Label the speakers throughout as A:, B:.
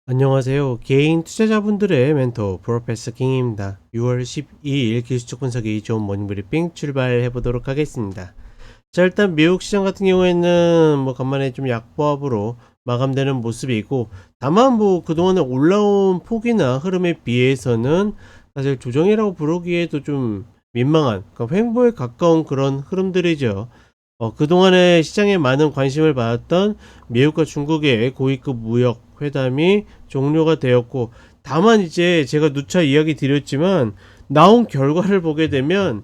A: 안녕하세요. 개인 투자자분들의 멘토 프로페서 킹입니다. 6월 12일 기술적 분석이 좋은 모닝 브리핑 출발해 보도록 하겠습니다. 자, 일단 미국 시장 같은 경우에는 간만에 좀 약보합으로 마감되는 모습이고, 다만 그동안에 올라온 폭이나 흐름에 비해서는 사실 조정이라고 부르기에도 좀 민망한, 그러니까 횡보에 가까운 그런 흐름들이죠. 그동안에 시장에 많은 관심을 받았던 미국과 중국의 고위급 무역 회담이 종료가 되었고, 다만 이제 제가 누차 이야기 드렸지만 나온 결과를 보게 되면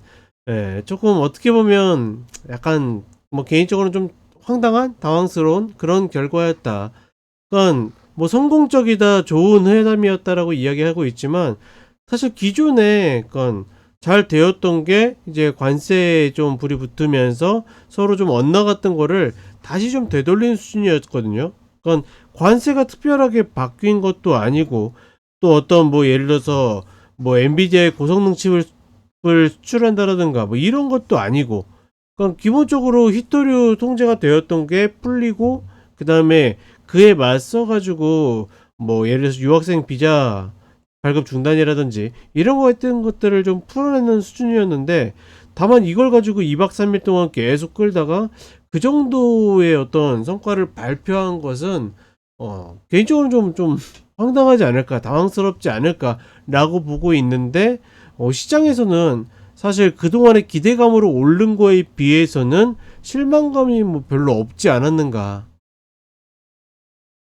A: 조금 어떻게 보면 약간 개인적으로는 좀 황당한 당황스러운 그런 결과였다. 그러니까 성공적이다, 좋은 회담이었다라고 이야기하고 있지만, 사실 기존에 잘 되었던 게 이제 관세에 좀 불이 붙으면서 서로 좀 엇나갔던 거를 다시 좀 되돌리는 수준이었거든요. 그러니까 관세가 특별하게 바뀐 것도 아니고, 또 어떤 예를 들어서 엔비디아의 고성능 칩을 수출한다라든가 이런 것도 아니고, 그러니까 기본적으로 히토류 통제가 되었던 게 풀리고, 그 다음에 그에 맞서 가지고 예를 들어서 유학생 비자 발급 중단이라든지 이런 거 했던 것들을 좀 풀어내는 수준이었는데, 다만 이걸 가지고 2박 3일 동안 계속 끌다가 그 정도의 어떤 성과를 발표한 것은 개인적으로 좀 황당하지 않을까, 당황스럽지 않을까라고 보고 있는데, 시장에서는 사실 그동안의 기대감으로 오른 거에 비해서는 실망감이 별로 없지 않았는가.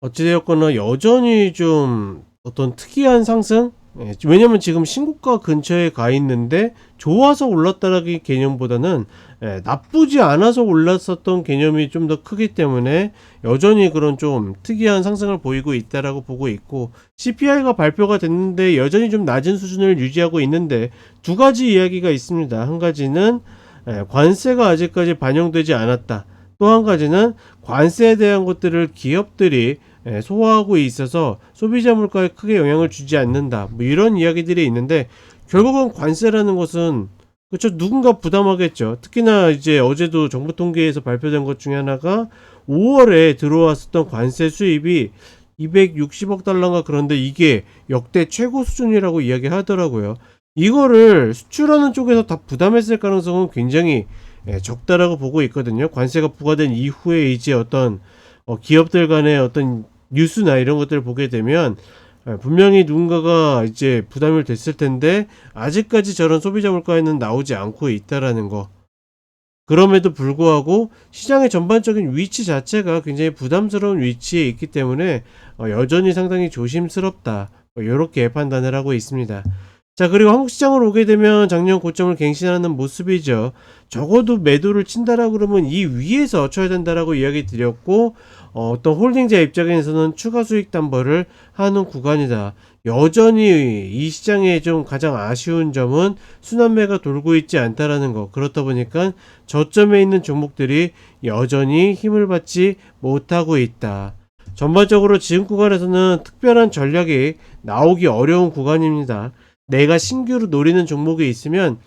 A: 어찌되었거나 여전히 좀 어떤 특이한 상승? 왜냐면 지금 신고가 근처에 가 있는데 좋아서 올랐다라기 개념보다는 나쁘지 않아서 올랐었던 개념이 좀 더 크기 때문에 여전히 그런 좀 특이한 상승을 보이고 있다라고 보고 있고, CPI가 발표가 됐는데 여전히 좀 낮은 수준을 유지하고 있는데 두 가지 이야기가 있습니다. 한 가지는 관세가 아직까지 반영되지 않았다. 또 한 가지는 관세에 대한 것들을 기업들이 소화하고 있어서 소비자 물가에 크게 영향을 주지 않는다. 이런 이야기들이 있는데, 결국은 관세라는 것은 그렇죠, 누군가 부담하겠죠. 특히나 이제 어제도 정부 통계에서 발표된 것 중에 하나가 5월에 들어왔었던 관세 수입이 260억 달러인가, 그런데 이게 역대 최고 수준이라고 이야기하더라고요. 이거를 수출하는 쪽에서 다 부담했을 가능성은 굉장히 적다라고 보고 있거든요. 관세가 부과된 이후에 이제 어떤 기업들 간의 어떤 뉴스나 이런 것들을 보게 되면 분명히 누군가가 이제 부담이 됐을 텐데 아직까지 저런 소비자 물가에는 나오지 않고 있다라는 거. 그럼에도 불구하고 시장의 전반적인 위치 자체가 굉장히 부담스러운 위치에 있기 때문에 여전히 상당히 조심스럽다, 이렇게 판단을 하고 있습니다. 자, 그리고 한국 시장으로 오게 되면 작년 고점을 갱신하는 모습이죠. 적어도 매도를 친다라고 그러면 이 위에서 쳐야 된다라고 이야기 드렸고, 어떤 홀딩자 입장에서는 추가 수익 담보를 하는 구간이다. 여전히 이 시장의 좀 가장 아쉬운 점은 순환매가 돌고 있지 않다라는 거. 그렇다 보니까 저점에 있는 종목들이 여전히 힘을 받지 못하고 있다. 전반적으로 지금 구간에서는 특별한 전략이 나오기 어려운 구간입니다. 내가 신규로 노리는 종목이 있으면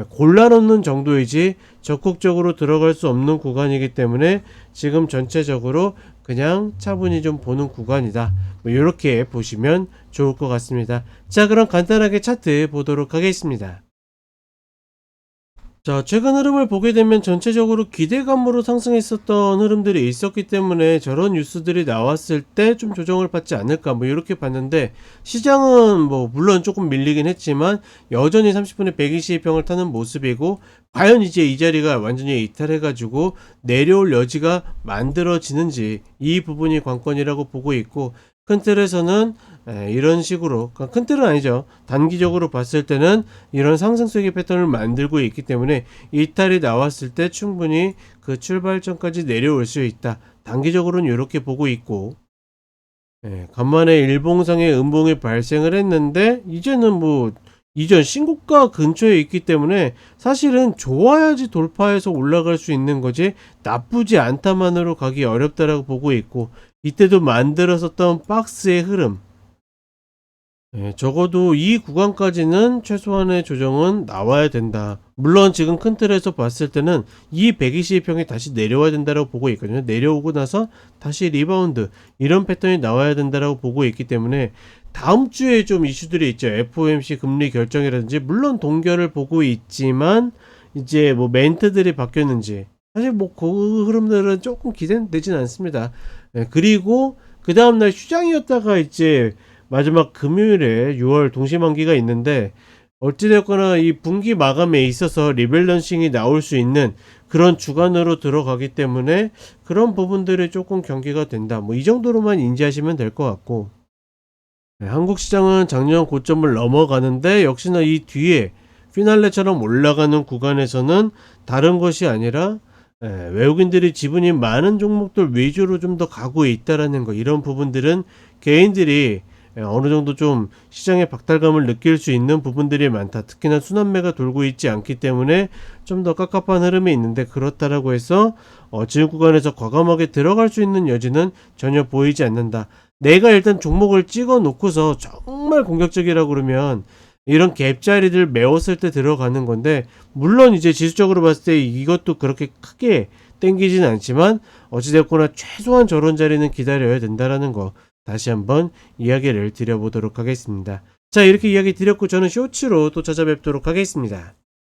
A: 골라놓는 정도이지 적극적으로 들어갈 수 없는 구간이기 때문에 지금 전체적으로 그냥 차분히 좀 보는 구간이다. 이렇게 보시면 좋을 것 같습니다. 자, 그럼 간단하게 차트 보도록 하겠습니다. 자, 최근 흐름을 보게 되면 전체적으로 기대감으로 상승했었던 흐름들이 있었기 때문에 저런 뉴스들이 나왔을 때 좀 조정을 받지 않을까, 이렇게 봤는데, 시장은 물론 조금 밀리긴 했지만 여전히 30분에 120평을 타는 모습이고, 과연 이제 이 자리가 완전히 이탈해가지고 내려올 여지가 만들어지는지, 이 부분이 관건이라고 보고 있고, 큰 틀에서는 이런 식으로, 그러니까 큰 틀은 아니죠. 단기적으로 봤을 때는 이런 상승세의 패턴을 만들고 있기 때문에 이탈이 나왔을 때 충분히 그 출발점까지 내려올 수 있다. 단기적으로는 이렇게 보고 있고, 간만에 일봉상의 음봉이 발생을 했는데 이제는 이전 신고가 근처에 있기 때문에 사실은 좋아야지 돌파해서 올라갈 수 있는 거지 나쁘지 않다만으로 가기 어렵다라고 보고 있고, 이때도 만들었었던 박스의 흐름, 적어도 이 구간까지는 최소한의 조정은 나와야 된다. 물론 지금 큰 틀에서 봤을 때는 이 122평이 다시 내려와야 된다고 보고 있거든요. 내려오고 나서 다시 리바운드 이런 패턴이 나와야 된다고 보고 있기 때문에 다음 주에 좀 이슈들이 있죠. FOMC 금리 결정이라든지 물론 동결을 보고 있지만 이제 뭐 멘트들이 바뀌었는지 사실 뭐 그 흐름들은 조금 기대되진 않습니다. 그리고 그 다음날 휴장이었다가 이제 마지막 금요일에 6월 동시만기가 있는데 어찌되었거나 이 분기 마감에 있어서 리밸런싱이 나올 수 있는 그런 주간으로 들어가기 때문에 그런 부분들이 조금 경계가 된다. 뭐 이 정도로만 인지하시면 될 것 같고, 한국 시장은 작년 고점을 넘어가는데 역시나 이 뒤에 피날레처럼 올라가는 구간에서는 다른 것이 아니라 외국인들이 지분이 많은 종목들 위주로 좀 더 가고 있다라는 거, 이런 부분들은 개인들이 어느 정도 좀 시장의 박탈감을 느낄 수 있는 부분들이 많다. 특히나 순환매가 돌고 있지 않기 때문에 좀 더 깝깝한 흐름이 있는데, 그렇다라고 해서 지금 구간에서 과감하게 들어갈 수 있는 여지는 전혀 보이지 않는다. 내가 일단 종목을 찍어 놓고서 정말 공격적이라고 그러면 이런 갭 자리를 메웠을 때 들어가는 건데, 물론 이제 지수적으로 봤을 때 이것도 그렇게 크게 땡기진 않지만 어찌됐거나 최소한 저런 자리는 기다려야 된다라는 거 다시 한번 이야기를 드려보도록 하겠습니다. 자, 이렇게 이야기 드렸고 저는 쇼츠로 또 찾아뵙도록 하겠습니다.